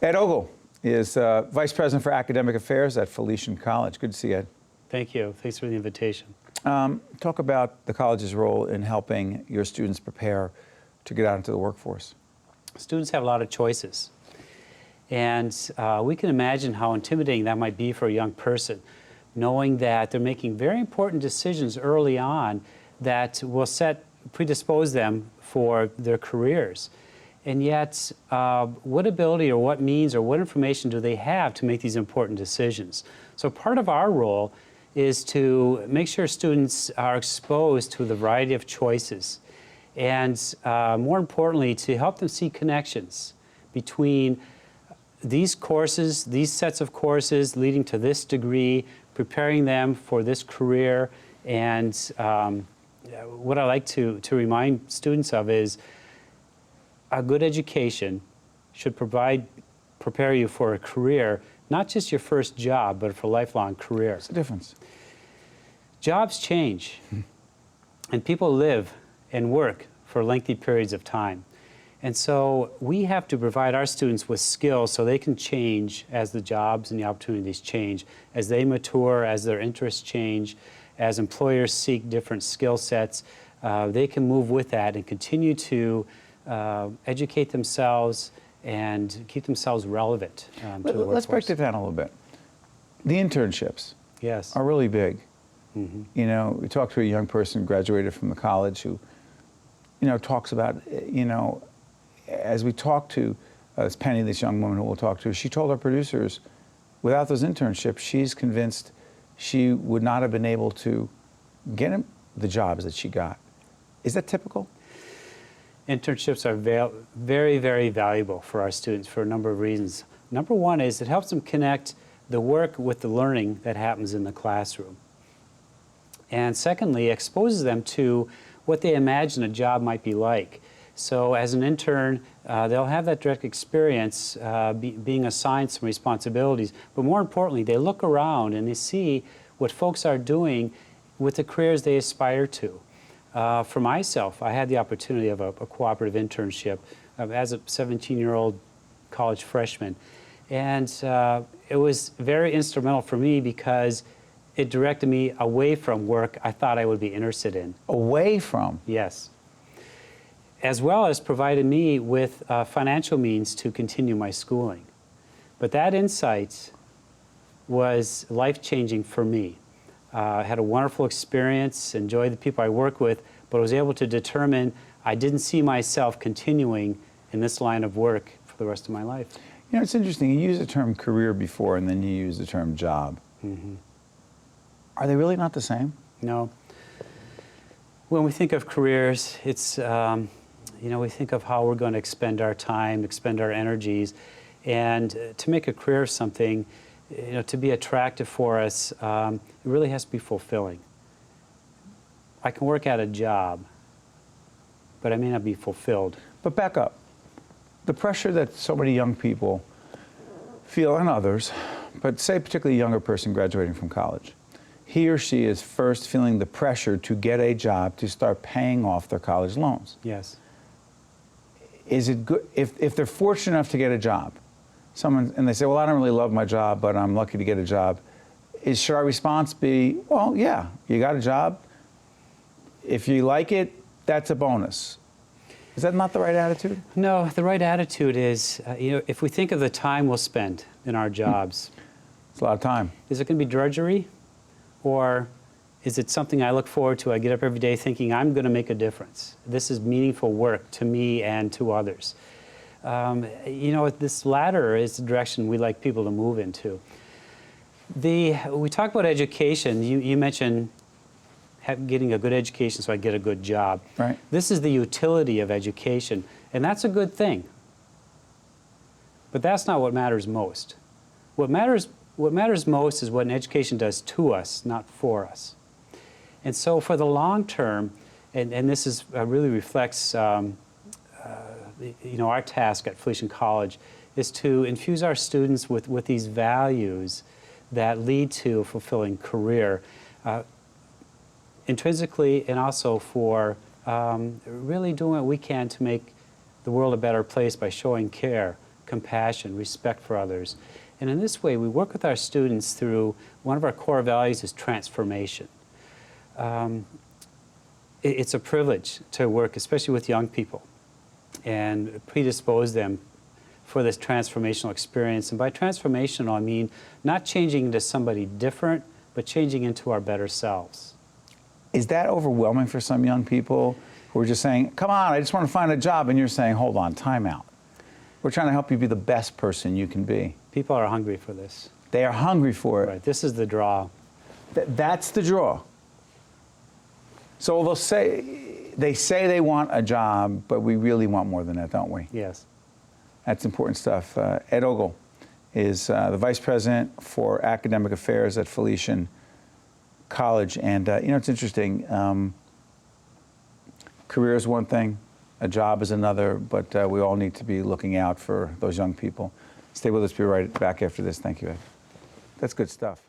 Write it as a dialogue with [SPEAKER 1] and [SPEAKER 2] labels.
[SPEAKER 1] Ed Ogle is Vice President for Academic Affairs at Felician College. Good to see you, Ed.
[SPEAKER 2] Thank you. Thanks for the invitation.
[SPEAKER 1] Talk about the college's role in helping your students prepare to get out into the workforce.
[SPEAKER 2] Students have a lot of choices. And we can imagine how intimidating that might be for a young person, knowing that they're making very important decisions early on that will predispose them for their careers. And yet, what ability or what means or what information do they have to make these important decisions? So part of our role is to make sure students are exposed to the variety of choices. And more importantly, to help them see connections between these courses, these sets of courses leading to this degree, preparing them for this career. And what I like to remind students of is a good education should prepare you for a career, not just your first job, but for a lifelong career.
[SPEAKER 1] What's the difference?
[SPEAKER 2] Jobs change, and people live and work for lengthy periods of time. And so we have to provide our students with skills so they can change as the jobs and the opportunities change, as they mature, as their interests change, as employers seek different skill sets. They can move with that and continue to educate themselves and keep themselves relevant to the workforce.
[SPEAKER 1] Let's break that down a little bit. The internships are really big.
[SPEAKER 2] Mm-hmm.
[SPEAKER 1] You know, we talked to a young person who graduated from the college who, talks about, as we talked to this Penny, this young woman who we'll talk to, she told our producers, without those internships, she's convinced she would not have been able to get the jobs that she got. Is that typical?
[SPEAKER 2] Internships are very, very valuable for our students for a number of reasons. Number one is it helps them connect the work with the learning that happens in the classroom. And secondly, it exposes them to what they imagine a job might be like. So as an intern, they'll have that direct experience being assigned some responsibilities. But more importantly, they look around and they see what folks are doing with the careers they aspire to. For myself, I had the opportunity of a cooperative internship as a 17-year-old college freshman. And it was very instrumental for me because it directed me away from work I thought I would be interested in.
[SPEAKER 1] Away from?
[SPEAKER 2] Yes. As well as provided me with financial means to continue my schooling. But that insight was life-changing for me. I had a wonderful experience, enjoyed the people I work with, but I was able to determine I didn't see myself continuing in this line of work for the rest of my life.
[SPEAKER 1] You know, it's interesting. You used the term career before, and then you used the term job.
[SPEAKER 2] Mm-hmm.
[SPEAKER 1] Are they really not the same?
[SPEAKER 2] No. When we think of careers, it's, we think of how we're going to expend our time, expend our energies, and to make a career of something, to be attractive for us, it really has to be fulfilling. I can work at a job, but I may not be fulfilled.
[SPEAKER 1] But back up. The pressure that so many young people feel, and others, but say particularly a younger person graduating from college, he or she is first feeling the pressure to get a job to start paying off their college loans.
[SPEAKER 2] Yes.
[SPEAKER 1] Is it good, if they're fortunate enough to get a job, and they say, well, I don't really love my job, but I'm lucky to get a job, should our response be, well, yeah, you got a job. If you like it, that's a bonus. Is that not the right attitude?
[SPEAKER 2] No, the right attitude is, if we think of the time we'll spend in our jobs.
[SPEAKER 1] It's a lot of time.
[SPEAKER 2] Is it going to be drudgery? Or is it something I look forward to? I get up every day thinking I'm going to make a difference. This is meaningful work to me and to others. This latter is the direction we like people to move into. We talk about education. You mentioned getting a good education so I get a good job.
[SPEAKER 1] Right.
[SPEAKER 2] This is the utility of education, and that's a good thing. But that's not what matters most. What matters most is what an education does to us, not for us. And so for the long term, and this is really reflects our task at Felician College, is to infuse our students with these values that lead to a fulfilling career, intrinsically and also for really doing what we can to make the world a better place by showing care compassion, respect for others. And in this way, we work with our students through, one of our core values is transformation. It's a privilege to work, especially with young people, and predispose them for this transformational experience. And by transformational, I mean not changing into somebody different, but changing into our better selves.
[SPEAKER 1] Is that overwhelming for some young people who are just saying, come on, I just want to find a job, and you're saying, hold on, time out. We're trying to help you be the best person you can be.
[SPEAKER 2] People are hungry for this.
[SPEAKER 1] They are hungry for it.
[SPEAKER 2] Right, this is the draw.
[SPEAKER 1] That's the draw. So they say they want a job, but we really want more than that, don't we?
[SPEAKER 2] Yes.
[SPEAKER 1] That's important stuff. Ed Ogle is the Vice President for Academic Affairs at Felician College. And, you know, it's interesting. Career is one thing, a job is another, but we all need to be looking out for those young people. Stay with us. Be right back after this. Thank you, Ed. That's good stuff.